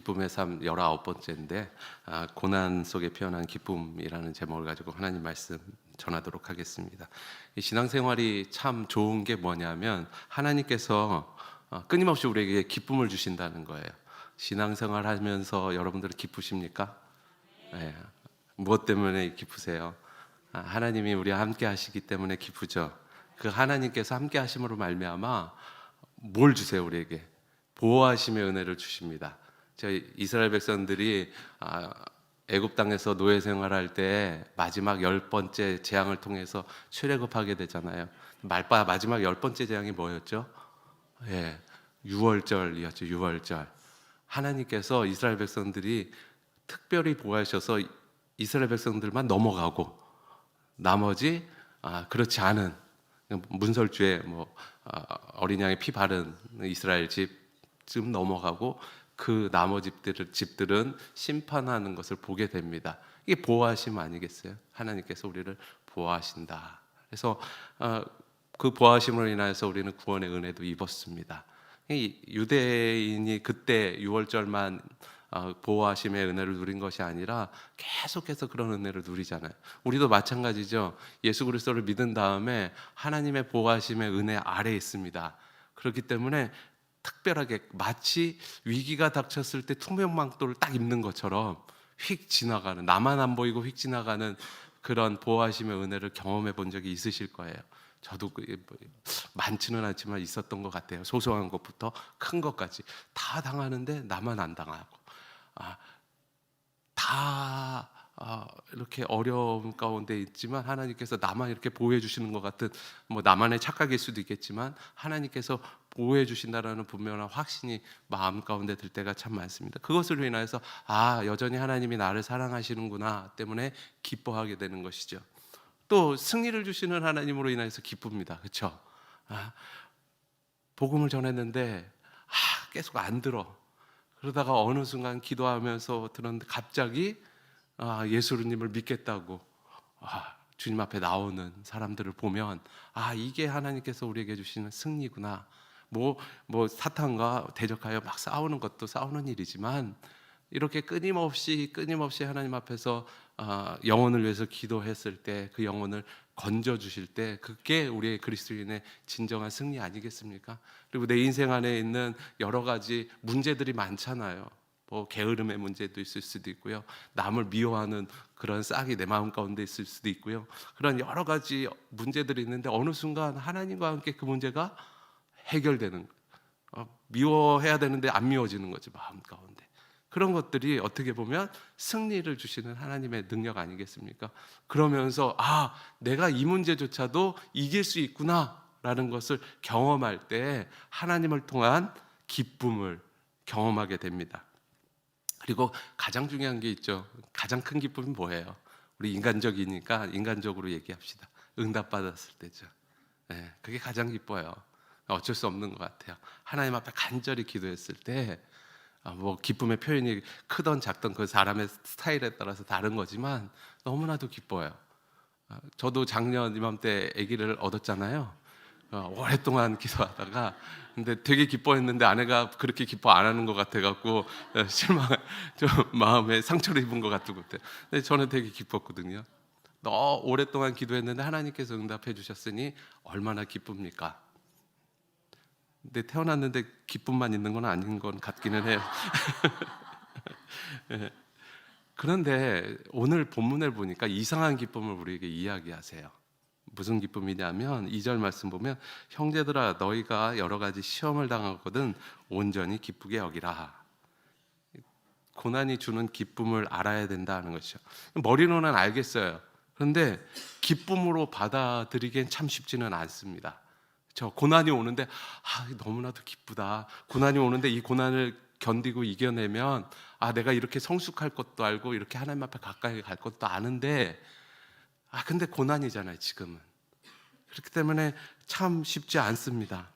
기쁨의 삶 19번째인데 고난 속에 피어난 기쁨이라는 제목을 가지고 하나님 말씀 전하도록 하겠습니다. 이 신앙생활이 참 좋은 게 뭐냐면 하나님께서 끊임없이 우리에게 기쁨을 주신다는 거예요. 신앙생활 하면서 여러분들은 기쁘십니까? 네. 무엇 때문에 기쁘세요? 하나님이 우리와 함께 하시기 때문에 기쁘죠. 그 하나님께서 함께 하심으로 말미암아 뭘 주세요? 우리에게 보호하심의 은혜를 주십니다. 저희 이스라엘 백성들이 애굽 땅에서 노예 생활할 때 마지막 10번째 재앙을 통해서 출애굽하게 되잖아요. 마지막 10번째 재앙이 뭐였죠? 예, 유월절이었죠. 유월절. 하나님께서 이스라엘 백성들이 특별히 보호하셔서 이스라엘 백성들만 넘어가고 나머지 그렇지 않은 문설주에 어린 양의 피 바른 이스라엘 집쯤 넘어가고 그 나머지 집들은 심판하는 것을 보게 됩니다. 이게 보호하심 아니겠어요? 하나님께서 우리를 보호하신다. 그래서 그 보호하심으로 인해서 우리는 구원의 은혜도 입었습니다. 유대인이 그때 유월절만 보호하심의 은혜를 누린 것이 아니라 계속해서 그런 은혜를 누리잖아요. 우리도 마찬가지죠. 예수 그리스도를 믿은 다음에 하나님의 보호하심의 은혜 아래에 있습니다. 그렇기 때문에 특별하게 마치 위기가 닥쳤을 때 투명망토를 딱 입는 것처럼 휙 지나가는, 나만 안 보이고 휙 지나가는 그런 보호하심의 은혜를 경험해 본 적이 있으실 거예요. 저도 많지는 않지만 있었던 것 같아요. 소소한 것부터 큰 것까지 다 당하는데 나만 안 당하고 다 이렇게 어려움 가운데 있지만 하나님께서 나만 이렇게 보호해 주시는 것 같은, 나만의 착각일 수도 있겠지만 하나님께서 보호해 주신다라는 분명한 확신이 마음 가운데 들 때가 참 많습니다. 그것으로 인해서 여전히 하나님이 나를 사랑하시는구나 때문에 기뻐하게 되는 것이죠. 또 승리를 주시는 하나님으로 인해서 기쁩니다. 그렇죠? 복음을 전했는데 계속 안 들어. 그러다가 어느 순간 기도하면서 들었는데 갑자기 예수님을 믿겠다고 주님 앞에 나오는 사람들을 보면 이게 하나님께서 우리에게 주시는 승리구나. 사탄과 대적하여 막 싸우는 것도 싸우는 일이지만 이렇게 끊임없이 하나님 앞에서 영혼을 위해서 기도했을 때 그 영혼을 건져 주실 때 그게 우리의 그리스도인의 진정한 승리 아니겠습니까? 그리고 내 인생 안에 있는 여러 가지 문제들이 많잖아요. 게으름의 문제도 있을 수도 있고요. 남을 미워하는 그런 싹이 내 마음 가운데 있을 수도 있고요. 그런 여러 가지 문제들이 있는데 어느 순간 하나님과 함께 그 문제가 해결되는 거예요. 미워해야 되는데 안 미워지는 거지, 마음 가운데. 그런 것들이 어떻게 보면 승리를 주시는 하나님의 능력 아니겠습니까? 그러면서 내가 이 문제조차도 이길 수 있구나라는 것을 경험할 때 하나님을 통한 기쁨을 경험하게 됩니다. 그리고 가장 중요한 게 있죠. 가장 큰 기쁨이 뭐예요? 우리 인간적이니까 인간적으로 얘기합시다. 응답받았을 때죠. 네, 그게 가장 기뻐요. 어쩔 수 없는 것 같아요. 하나님 앞에 간절히 기도했을 때 기쁨의 표현이 크던 작던 그 사람의 스타일에 따라서 다른 거지만 너무나도 기뻐요. 저도 작년 이맘때 아기를 얻었잖아요. 오랫동안 기도하다가 근데 되게 기뻐했는데 아내가 그렇게 기뻐 안 하는 것 같아갖고 좀 마음에 상처를 입은 것 같은 것 같아요. 근데 저는 되게 기뻤거든요. 너무 오랫동안 기도했는데 하나님께서 응답해 주셨으니 얼마나 기쁩니까? 근데 태어났는데 기쁨만 있는 건 아닌 건 같기는 해요. 그런데 오늘 본문을 보니까 이상한 기쁨을 우리에게 이야기하세요. 무슨 기쁨이냐면 2절 말씀 보면 형제들아 너희가 여러 가지 시험을 당하거든 온전히 기쁘게 여기라. 고난이 주는 기쁨을 알아야 된다는 것이죠. 머리로는 알겠어요. 그런데 기쁨으로 받아들이기엔 참 쉽지는 않습니다. 고난이 오는데 너무나도 기쁘다. 고난이 오는데 이 고난을 견디고 이겨내면 내가 이렇게 성숙할 것도 알고 이렇게 하나님 앞에 가까이 갈 것도 아는데 근데 고난이잖아요 지금은. 그렇기 때문에 참 쉽지 않습니다.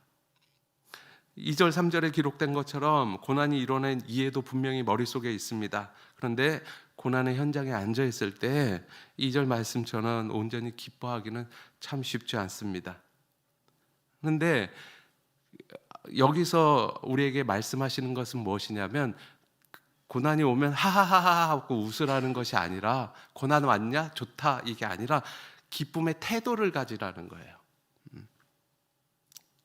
2절 3절에 기록된 것처럼 고난이 이뤄낸 이해도 분명히 머릿속에 있습니다. 그런데 고난의 현장에 앉아 있을 때 2절 말씀처럼 온전히 기뻐하기는 참 쉽지 않습니다. 그런데 여기서 우리에게 말씀하시는 것은 무엇이냐면 고난이 오면 하하하하 하고 웃으라는 것이 아니라, 고난 왔냐? 좋다, 이게 아니라 기쁨의 태도를 가지라는 거예요.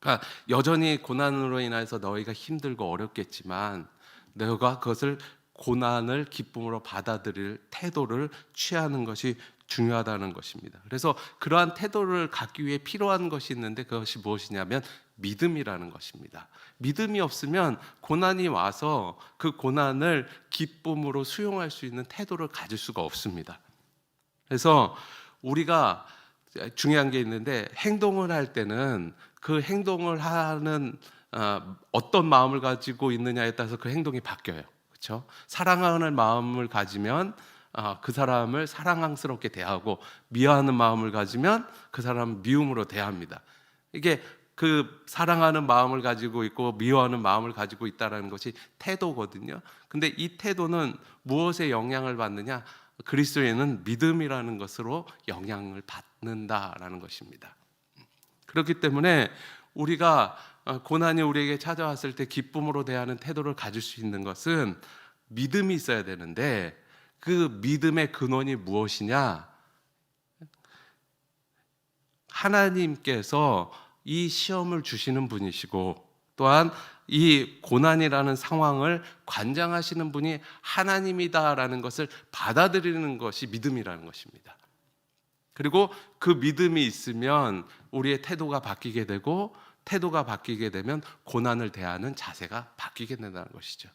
그러니까 여전히 고난으로 인해서 너희가 힘들고 어렵겠지만 너가 그것을, 고난을 기쁨으로 받아들일 태도를 취하는 것이 중요하다는 것입니다. 그래서 그러한 태도를 갖기 위해 필요한 것이 있는데, 그것이 무엇이냐면 믿음이라는 것입니다. 믿음이 없으면 고난이 와서 그 고난을 기쁨으로 수용할 수 있는 태도를 가질 수가 없습니다. 그래서 우리가 중요한 게 있는데, 행동을 할 때는 그 행동을 하는 어떤 마음을 가지고 있느냐에 따라서 그 행동이 바뀌어요. 그렇죠? 사랑하는 마음을 가지면 그 사람을 사랑스럽게 대하고, 미워하는 마음을 가지면 그 사람을 미움으로 대합니다. 이게 그 사랑하는 마음을 가지고 있고 미워하는 마음을 가지고 있다는 것이 태도거든요. 근데 이 태도는 무엇에 영향을 받느냐? 그리스도에는 믿음이라는 것으로 영향을 받는다라는 것입니다. 그렇기 때문에 우리가 고난이 우리에게 찾아왔을 때 기쁨으로 대하는 태도를 가질 수 있는 것은 믿음이 있어야 되는데, 그 믿음의 근원이 무엇이냐? 하나님께서 이 시험을 주시는 분이시고, 또한 이 고난이라는 상황을 관장하시는 분이 하나님이다라는 것을 받아들이는 것이 믿음이라는 것입니다. 그리고 그 믿음이 있으면 우리의 태도가 바뀌게 되고, 태도가 바뀌게 되면 고난을 대하는 자세가 바뀌게 된다는 것이죠.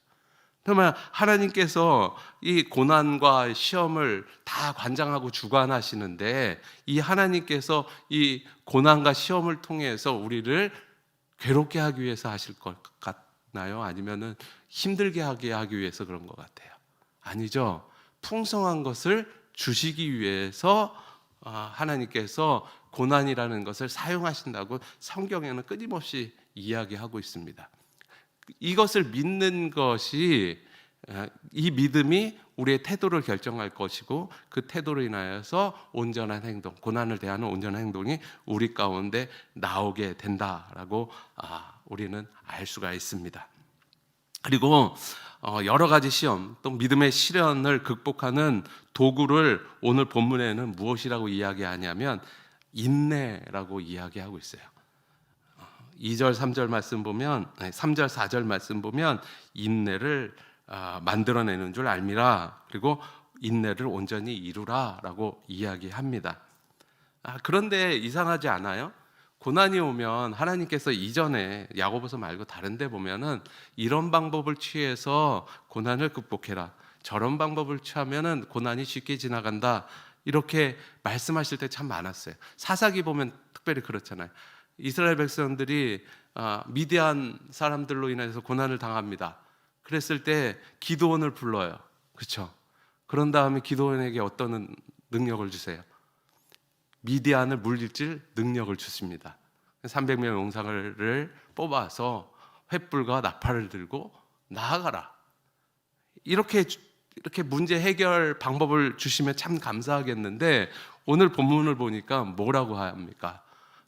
그러면 하나님께서 이 고난과 시험을 다 관장하고 주관하시는데, 이 하나님께서 이 고난과 시험을 통해서 우리를 괴롭게 하기 위해서 하실 것 같나요? 아니면은 힘들게 하기 위해서 그런 것 같아요? 아니죠. 풍성한 것을 주시기 위해서 하나님께서 고난이라는 것을 사용하신다고 성경에는 끊임없이 이야기하고 있습니다. 이것을 믿는 것이, 이 믿음이 우리의 태도를 결정할 것이고, 그 태도로 인하여서 온전한 행동, 고난을 대하는 온전한 행동이 우리 가운데 나오게 된다라고 우리는 알 수가 있습니다. 그리고 여러 가지 시험, 또 믿음의 시련을 극복하는 도구를 오늘 본문에는 무엇이라고 이야기하냐면 인내라고 이야기하고 있어요. 2절 3절 말씀 보면, 3절 4절 말씀 보면 인내를 만들어내는 줄 알미라, 그리고 인내를 온전히 이루라라고 이야기합니다. 그런데 이상하지 않아요? 고난이 오면 하나님께서 이전에 야고보서 말고 다른 데 보면은 이런 방법을 취해서 고난을 극복해라, 저런 방법을 취하면은 고난이 쉽게 지나간다, 이렇게 말씀하실 때 참 많았어요. 사사기 보면 특별히 그렇잖아요. 이스라엘 백성들이 미디안 사람들로 인해서 고난을 당합니다. 그랬을 때 기드온을 불러요. 그렇죠? 그런 다음에 기드온에게 어떤 능력을 주세요? 미디안을 물리칠 능력을 주십니다. 300명의 용사를 뽑아서 횃불과 나팔을 들고 나아가라. 이렇게 문제 해결 방법을 주시면 참 감사하겠는데, 오늘 본문을 보니까 뭐라고 합니까?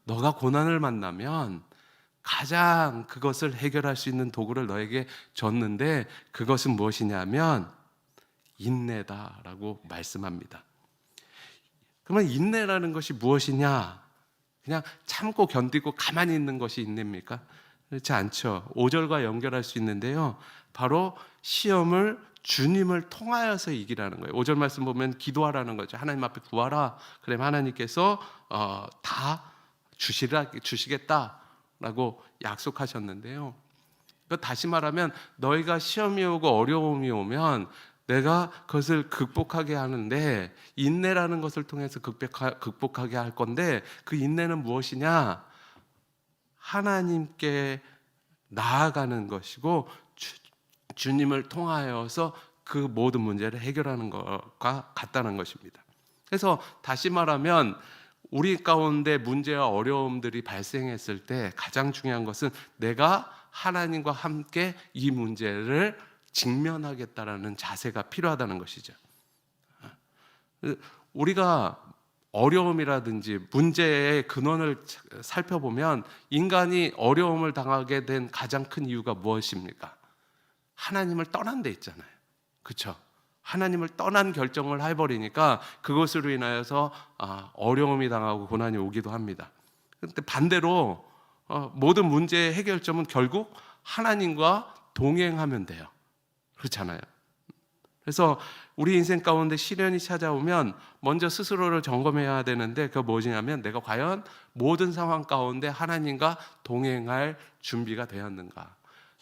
너가 고난을 만나면 가장 그것을 해결할 수 있는 도구를 너에게 줬는데, 그것은 무엇이냐면 인내다라고 말씀합니다. 그러면 인내라는 것이 무엇이냐? 그냥 참고 견디고 가만히 있는 것이 인내입니까? 그렇지 않죠. 5절과 연결할 수 있는데요, 바로 시험을 주님을 통하여서 이기라는 거예요. 5절 말씀 보면 기도하라는 거죠. 하나님 앞에 구하라. 그러면 하나님께서 다 주시겠다라고 약속하셨는데요. 다시 말하면 너희가 시험이 오고 어려움이 오면 내가 그것을 극복하게 하는데, 인내라는 것을 통해서 극복하게 할 건데, 그 인내는 무엇이냐? 하나님께 나아가는 것이고 주님을 통하여서 그 모든 문제를 해결하는 것과 같다는 것입니다. 그래서 다시 말하면 우리 가운데 문제와 어려움들이 발생했을 때 가장 중요한 것은 내가 하나님과 함께 이 문제를 직면하겠다라는 자세가 필요하다는 것이죠. 우리가 어려움이라든지 문제의 근원을 살펴보면 인간이 어려움을 당하게 된 가장 큰 이유가 무엇입니까? 하나님을 떠난 데 있잖아요. 그렇죠? 하나님을 떠난 결정을 해버리니까 그것으로 인하여서 어려움이 당하고 고난이 오기도 합니다. 그런데 반대로 모든 문제의 해결점은 결국 하나님과 동행하면 돼요. 그렇잖아요. 그래서 우리 인생 가운데 시련이 찾아오면 먼저 스스로를 점검해야 되는데 그게 뭐냐면 내가 과연 모든 상황 가운데 하나님과 동행할 준비가 되었는가.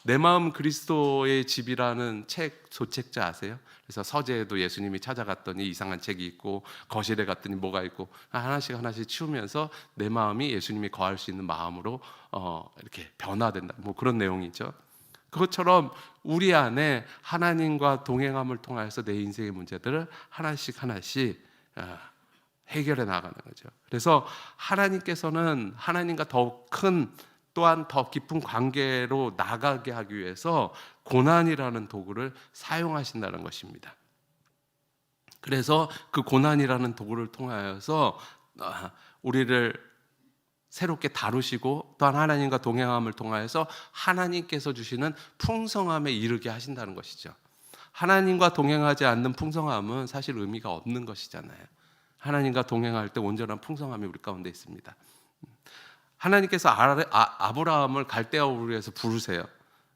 내 마음 그리스도의 집이라는 책 소책자 아세요? 그래서 서재에도 예수님이 찾아갔더니 이상한 책이 있고 거실에 갔더니 뭐가 있고 하나씩 하나씩 치우면서 내 마음이 예수님이 거할 수 있는 마음으로 이렇게 변화된다. 뭐 그런 내용이죠. 그것처럼 우리 안에 하나님과 동행함을 통해서 내 인생의 문제들을 하나씩 하나씩 해결해 나가는 거죠. 그래서 하나님께서는 하나님과 더 큰 또한 더 깊은 관계로 나가게 하기 위해서 고난이라는 도구를 사용하신다는 것입니다. 그래서 그 고난이라는 도구를 통하여서 우리를 새롭게 다루시고 또한 하나님과 동행함을 통하여서 하나님께서 주시는 풍성함에 이르게 하신다는 것이죠. 하나님과 동행하지 않는 풍성함은 사실 의미가 없는 것이잖아요. 하나님과 동행할 때 온전한 풍성함이 우리 가운데 있습니다. 하나님께서 아브라함을 갈대아 우르에서 부르세요.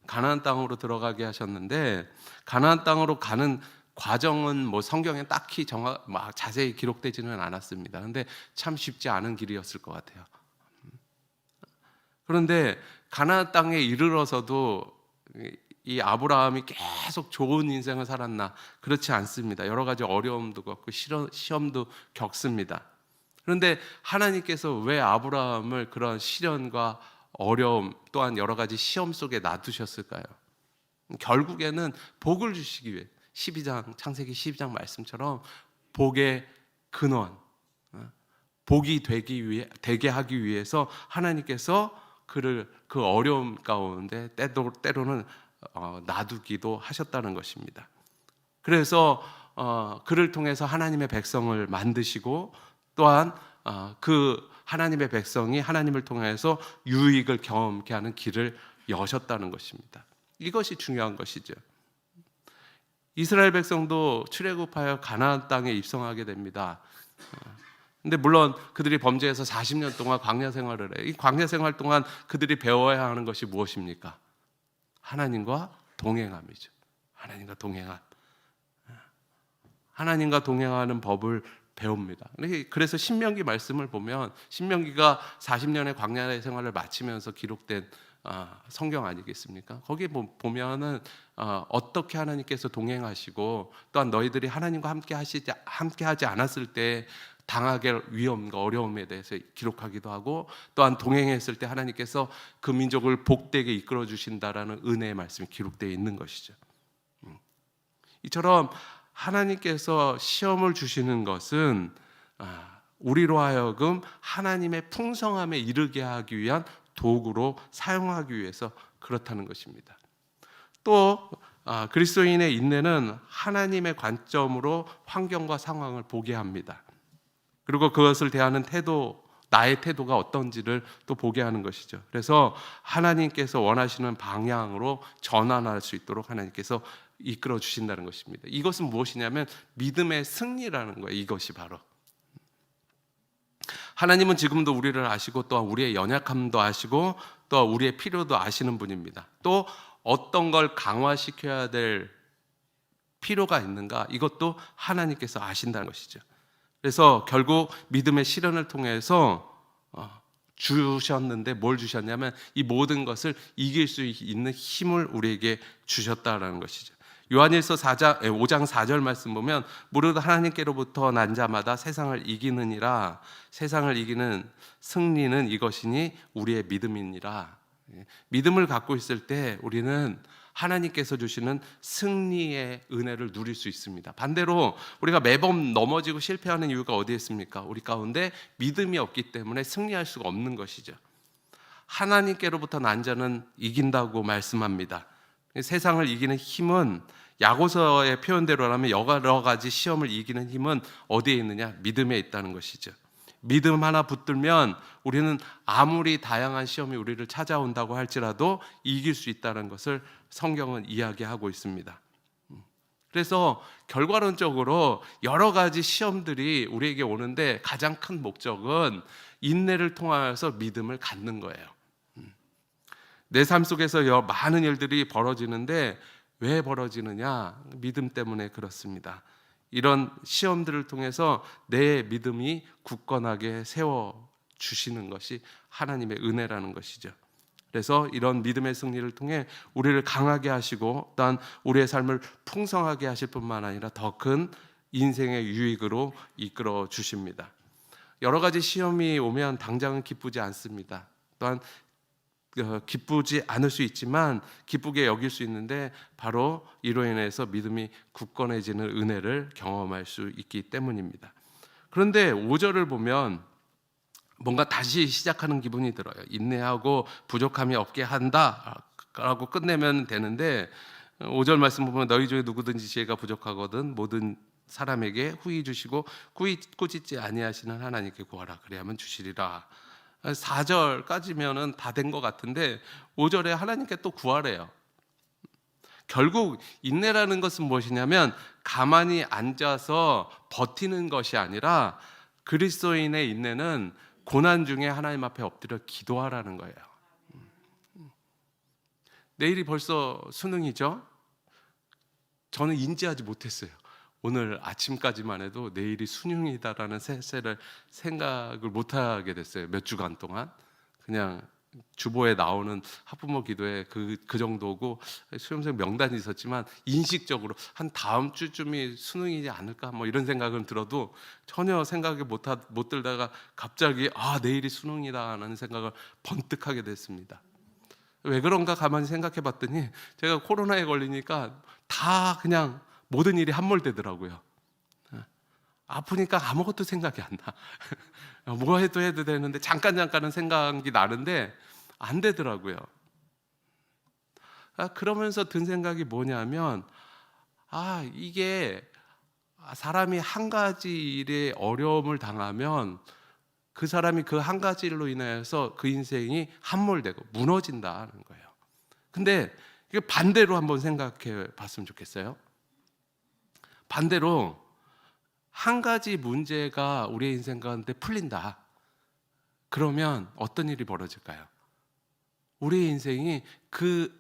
가나안 땅으로 들어가게 하셨는데 가나안 땅으로 가는 과정은 뭐 성경에 딱히 자세히 기록되지는 않았습니다. 그런데 참 쉽지 않은 길이었을 것 같아요. 그런데 가나안 땅에 이르러서도 이 아브라함이 계속 좋은 인생을 살았나? 그렇지 않습니다. 여러 가지 어려움도 겪고 시험도 겪습니다. 그런데 하나님께서 왜 아브라함을 그런 시련과 어려움 또한 여러 가지 시험 속에 놔두셨을까요? 결국에는 복을 주시기 위해 창세기 12장 말씀처럼 복의 근원, 복이 되게 하기 위해서 하나님께서 그를 그 어려움 가운데 때로는 놔두기도 하셨다는 것입니다. 그래서 그를 통해서 하나님의 백성을 만드시고 또한 그 하나님의 백성이 하나님을 통해서 유익을 경험케 하는 길을 여셨다는 것입니다. 이것이 중요한 것이죠. 이스라엘 백성도 출애굽하여 가나안 땅에 입성하게 됩니다. 근데 물론 그들이 범죄해서 40년 동안 광야 생활을 해요. 이 광야 생활 동안 그들이 배워야 하는 것이 무엇입니까? 하나님과 동행함이죠. 하나님과 동행함. 하나님과 동행하는 법을 배웁니다. 그래서 신명기 말씀을 보면 신명기가 40년의 광야 생활을 마치면서 기록된 성경 아니겠습니까? 거기에 보면은 어떻게 하나님께서 동행하시고 또한 너희들이 하나님과 함께하지 않았을 때 당하게 위험과 어려움에 대해서 기록하기도 하고 또한 동행했을 때 하나님께서 그 민족을 복되게 이끌어 주신다라는 은혜의 말씀이 기록되어 있는 것이죠. 이처럼 하나님께서 시험을 주시는 것은 우리로 하여금 하나님의 풍성함에 이르게 하기 위한 도구로 사용하기 위해서 그렇다는 것입니다. 또 그리스도인의 인내는 하나님의 관점으로 환경과 상황을 보게 합니다. 그리고 그것을 대하는 태도, 나의 태도가 어떤지를 또 보게 하는 것이죠. 그래서 하나님께서 원하시는 방향으로 전환할 수 있도록 하나님께서 이끌어 주신다는 것입니다. 이것은 무엇이냐면 믿음의 승리라는 거예요. 이것이 바로 하나님은 지금도 우리를 아시고 또한 우리의 연약함도 아시고 또 우리의 필요도 아시는 분입니다. 또 어떤 걸 강화시켜야 될 필요가 있는가 이것도 하나님께서 아신다는 것이죠. 그래서 결국 믿음의 시련을 통해서 주셨는데 뭘 주셨냐면 이 모든 것을 이길 수 있는 힘을 우리에게 주셨다라는 것이죠. 요한일서 5장 4절 말씀 보면 무릇 하나님께로부터 난 자마다 세상을 이기느니라. 세상을 이기는 승리는 이것이니 우리의 믿음이니라. 믿음을 갖고 있을 때 우리는 하나님께서 주시는 승리의 은혜를 누릴 수 있습니다. 반대로 우리가 매번 넘어지고 실패하는 이유가 어디에 있습니까? 우리 가운데 믿음이 없기 때문에 승리할 수가 없는 것이죠. 하나님께로부터 난 자는 이긴다고 말씀합니다. 세상을 이기는 힘은 야고서의 표현대로라면 여러 가지 시험을 이기는 힘은 어디에 있느냐? 믿음에 있다는 것이죠. 믿음 하나 붙들면 우리는 아무리 다양한 시험이 우리를 찾아온다고 할지라도 이길 수 있다는 것을 성경은 이야기하고 있습니다. 그래서 결과론적으로 여러 가지 시험들이 우리에게 오는데 가장 큰 목적은 인내를 통하여서 믿음을 갖는 거예요. 내 삶 속에서 많은 일들이 벌어지는데 왜 벌어지느냐? 믿음 때문에 그렇습니다. 이런 시험들을 통해서 내 믿음이 굳건하게 세워 주시는 것이 하나님의 은혜라는 것이죠. 그래서 이런 믿음의 승리를 통해 우리를 강하게 하시고 또한 우리의 삶을 풍성하게 하실 뿐만 아니라 더 큰 인생의 유익으로 이끌어 주십니다. 여러 가지 시험이 오면 당장은 기쁘지 않습니다. 또한 기쁘지 않을 수 있지만 기쁘게 여길 수 있는데 바로 이로 인해서 믿음이 굳건해지는 은혜를 경험할 수 있기 때문입니다. 그런데 5절을 보면 뭔가 다시 시작하는 기분이 들어요. 인내하고 부족함이 없게 한다라고 끝내면 되는데 5절 말씀 보면 너희 중에 누구든지 지혜가 부족하거든 모든 사람에게 후히 주시고 꾸짖지 아니하시는 하나님께 구하라 그래야만 주시리라. 4절까지면은 다 된 것 같은데 5절에 하나님께 또 구하래요. 결국 인내라는 것은 무엇이냐면 가만히 앉아서 버티는 것이 아니라 그리스도인의 인내는 고난 중에 하나님 앞에 엎드려 기도하라는 거예요. 내일이 벌써 수능이죠. 저는 인지하지 못했어요. 오늘 아침까지만 해도 내일이 수능이다라는 새세를 생각을 못하게 됐어요. 몇 주간 동안 그냥 주보에 나오는 학부모 기도에 그 정도고 수험생 명단이 있었지만 인식적으로 한 다음 주쯤이 수능이지 않을까 뭐 이런 생각은 들어도 전혀 생각이 못 들다가 갑자기 내일이 수능이다라는 생각을 번뜩 하게 됐습니다. 왜 그런가 가만히 생각해 봤더니 제가 코로나에 걸리니까 다 그냥 모든 일이 함몰되더라고요. 아프니까 아무것도 생각이 안 나. 뭐 해도 되는데 잠깐은 생각이 나는데 안 되더라고요. 그러면서 든 생각이 뭐냐면 이게 사람이 한 가지 일에 어려움을 당하면 그 사람이 그 한 가지 일로 인해서 그 인생이 함몰되고 무너진다는 거예요. 근데 이게 반대로 한번 생각해 봤으면 좋겠어요. 반대로 한 가지 문제가 우리의 인생 가운데 풀린다. 그러면 어떤 일이 벌어질까요? 우리의 인생이 그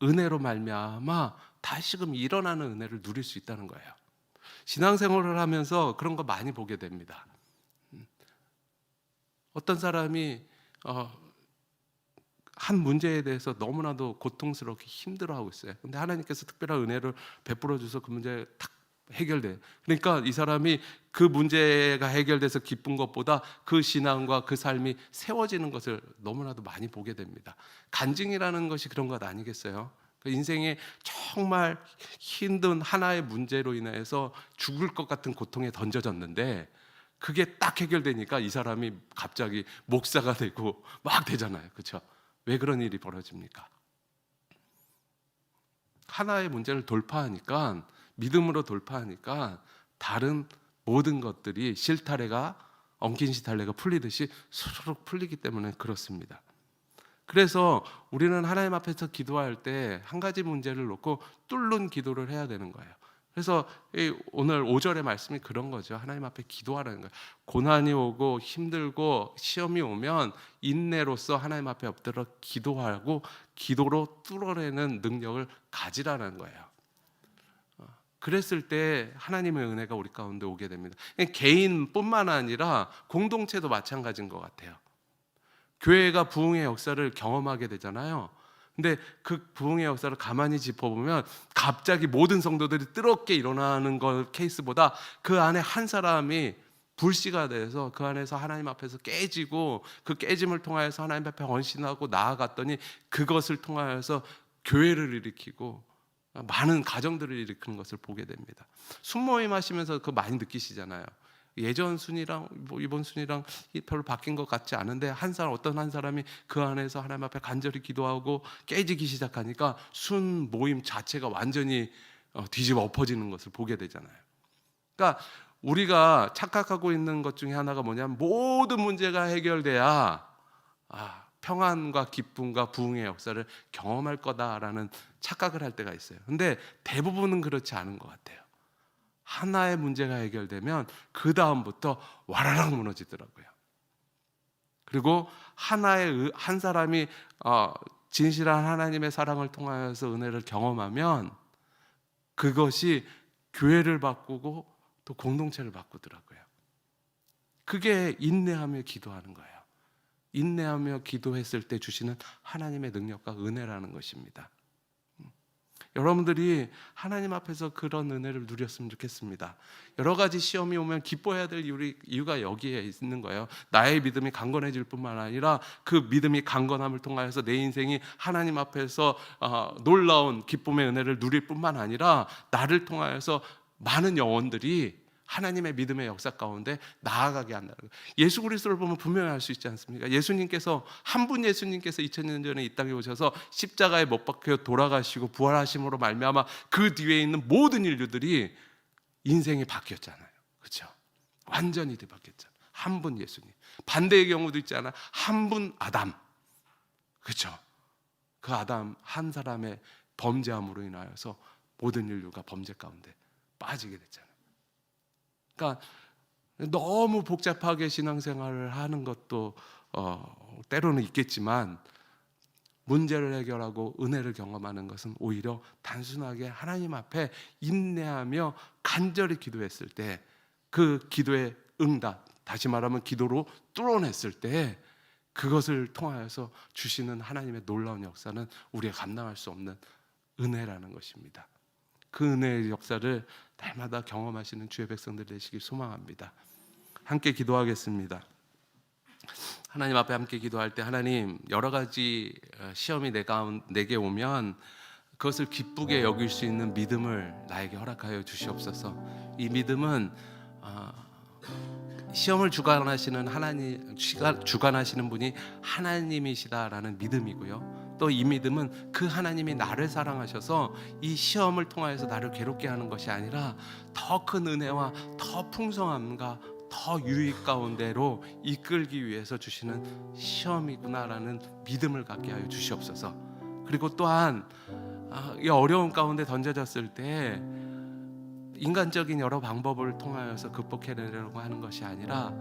은혜로 말미암아 다시금 일어나는 은혜를 누릴 수 있다는 거예요. 신앙생활을 하면서 그런 거 많이 보게 됩니다. 어떤 사람이 한 문제에 대해서 너무나도 고통스럽게 힘들어하고 있어요. 근데 하나님께서 특별한 은혜를 베풀어 줘서 그 문제가 탁 해결돼. 그러니까 이 사람이 그 문제가 해결돼서 기쁜 것보다 그 신앙과 그 삶이 세워지는 것을 너무나도 많이 보게 됩니다. 간증이라는 것이 그런 것 아니겠어요? 그 인생에 정말 힘든 하나의 문제로 인해서 죽을 것 같은 고통에 던져졌는데 그게 딱 해결되니까 이 사람이 갑자기 목사가 되고 막 되잖아요. 그렇죠? 왜 그런 일이 벌어집니까? 하나의 문제를 돌파하니까 믿음으로 돌파하니까 다른 모든 것들이 엉킨 실타래가 풀리듯이 수르륵 풀리기 때문에 그렇습니다. 그래서 우리는 하나님 앞에서 기도할 때 한 가지 문제를 놓고 뚫는 기도를 해야 되는 거예요. 그래서 오늘 5절의 말씀이 그런 거죠. 하나님 앞에 기도하라는 거예요. 고난이 오고 힘들고 시험이 오면 인내로서 하나님 앞에 엎드려 기도하고 기도로 뚫어내는 능력을 가지라는 거예요. 그랬을 때 하나님의 은혜가 우리 가운데 오게 됩니다. 개인뿐만 아니라 공동체도 마찬가지인 것 같아요. 교회가 부흥의 역사를 경험하게 되잖아요. 근데 그 부흥의 역사를 가만히 짚어보면 갑자기 모든 성도들이 뜨겁게 일어나는 케이스보다 그 안에 한 사람이 불씨가 돼서 그 안에서 하나님 앞에서 깨지고 그 깨짐을 통하여서 하나님 앞에 헌신하고 나아갔더니 그것을 통하여서 교회를 일으키고 많은 가정들을 일으키는 것을 보게 됩니다. 순모임 하시면서 그거 많이 느끼시잖아요. 예전 순이랑 이번 순이랑 별로 바뀐 것 같지 않은데 어떤 한 사람이 그 안에서 하나님 앞에 간절히 기도하고 깨지기 시작하니까 순 모임 자체가 완전히 뒤집어 엎어지는 것을 보게 되잖아요. 그러니까 우리가 착각하고 있는 것 중에 하나가 뭐냐면 모든 문제가 해결돼야 평안과 기쁨과 부흥의 역사를 경험할 거다라는 착각을 할 때가 있어요. 근데 대부분은 그렇지 않은 것 같아요. 하나의 문제가 해결되면 그 다음부터 와라락 무너지더라고요. 그리고 한 사람이 진실한 하나님의 사랑을 통하여서 은혜를 경험하면 그것이 교회를 바꾸고 또 공동체를 바꾸더라고요. 그게 인내하며 기도하는 거예요. 인내하며 기도했을 때 주시는 하나님의 능력과 은혜라는 것입니다. 여러분들이 하나님 앞에서 그런 은혜를 누렸으면 좋겠습니다. 여러 가지 시험이 오면 기뻐해야 될 이유가 여기에 있는 거예요. 나의 믿음이 강건해질 뿐만 아니라 그 믿음이 강건함을 통하여서 내 인생이 하나님 앞에서 놀라운 기쁨의 은혜를 누릴 뿐만 아니라 나를 통하여서 많은 영혼들이 하나님의 믿음의 역사 가운데 나아가게 한다는 거예요. 예수 그리스도를 보면 분명히 알 수 있지 않습니까? 예수님께서 2000년 전에 이 땅에 오셔서 십자가에 못 박혀 돌아가시고 부활하심으로 말미암아 그 뒤에 있는 모든 인류들이 인생이 바뀌었잖아요. 그렇죠? 완전히 뒤바뀌었잖아요. 한 분 예수님. 반대의 경우도 있잖아요. 한 분 아담. 그렇죠? 그 아담 한 사람의 범죄함으로 인하여서 모든 인류가 범죄 가운데 빠지게 됐잖아요. 그러니까 너무 복잡하게 신앙생활을 하는 것도 때로는 있겠지만 문제를 해결하고 은혜를 경험하는 것은 오히려 단순하게 하나님 앞에 인내하며 간절히 기도했을 때 그 기도의 응답, 다시 말하면 기도로 뚫어냈을 때 그것을 통하여서 주시는 하나님의 놀라운 역사는 우리가 감당할 수 없는 은혜라는 것입니다. 그 은혜의 역사를 날마다 경험하시는 주의 백성들 되시길 소망합니다. 함께 기도하겠습니다. 하나님 앞에 함께 기도할 때 하나님 여러 가지 시험이 내게 오면 그것을 기쁘게 여길 수 있는 믿음을 나에게 허락하여 주시옵소서. 이 믿음은 시험을 주관하시는 주관하시는 분이 하나님이시다라는 믿음이고요. 또 이 믿음은 그 하나님이 나를 사랑하셔서 이 시험을 통하여서 나를 괴롭게 하는 것이 아니라 더 큰 은혜와 더 풍성함과 더 유익 가운데로 이끌기 위해서 주시는 시험이구나라는 믿음을 갖게 하여 주시옵소서. 그리고 또한 이 어려움 가운데 던져졌을 때 인간적인 여러 방법을 통하여서 극복해내려고 하는 것이 아니라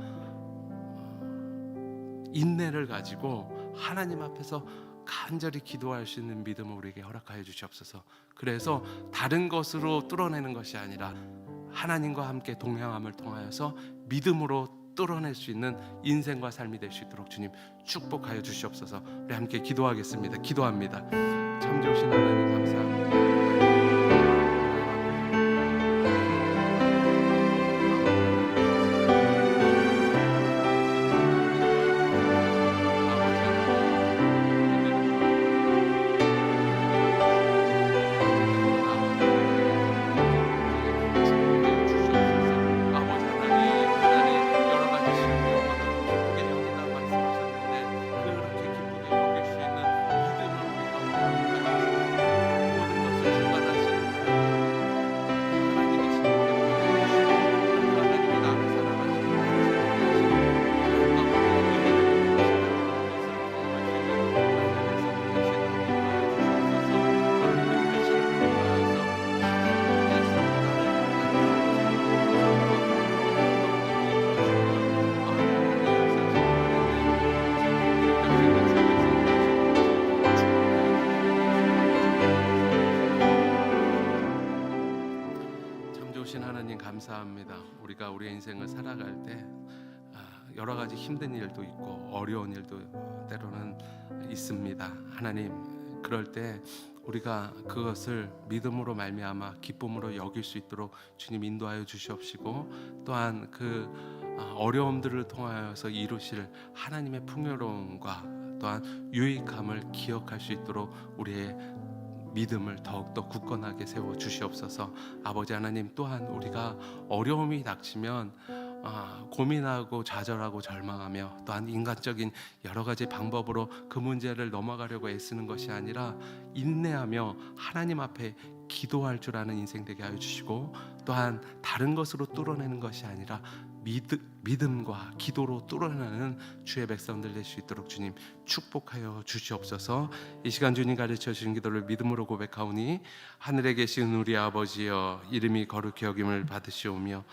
인내를 가지고 하나님 앞에서 간절히 기도할 수 있는 믿음을 우리에게 허락하여 주시옵소서. 그래서 다른 것으로 뚫어내는 것이 아니라 하나님과 함께 동행함을 통하여서 믿음으로 뚫어낼 수 있는 인생과 삶이 될 수 있도록 주님 축복하여 주시옵소서. 우리 함께 기도하겠습니다. 기도합니다. 참 좋으신 하나님 감사합니다. 감사합니다. 우리가 우리의 인생을 살아갈 때 여러 가지 힘든 일도 있고 어려운 일도 때로는 있습니다. 하나님, 그럴 때 우리가 그것을 믿음으로 말미암아 기쁨으로 여길 수 있도록 주님 인도하여 주시옵시고, 또한 그 어려움들을 통하여서 이루실 하나님의 풍요로움과 또한 유익함을 기억할 수 있도록 우리의 믿음을 더욱더 굳건하게 세워 주시옵소서. 아버지 하나님, 또한 우리가 어려움이 닥치면 고민하고 좌절하고 절망하며 또한 인간적인 여러 가지 방법으로 그 문제를 넘어가려고 애쓰는 것이 아니라 인내하며 하나님 앞에 기도할 줄 아는 인생 되게 하여 주시고, 또한 다른 것으로 뚫어내는 것이 아니라 믿음과 기도로 뚫어내는 주의 백성들 될 수 있도록 주님 축복하여 주시옵소서. 이 시간 주님 가르쳐 주신 기도를 믿음으로 고백하오니 하늘에 계신 우리 아버지여 이름이 거룩히 여김을 받으시오며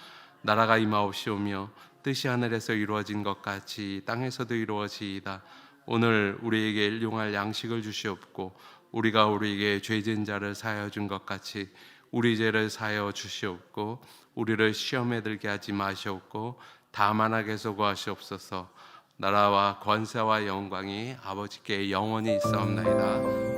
나라가 임하옵시오며 뜻이 하늘에서 이루어진 것 같이 땅에서도 이루어지이다. 오늘 우리에게 일용할 양식을 주시옵고 우리가 우리에게 죄진 자를 사하여 준 것 같이 우리 죄를 사하여 주시옵고 우리를 시험에 들게 하지 마시옵고 다만 악에서 구하시옵소서. 나라와 권세와 영광이 아버지께 영원히 있사옵나이다.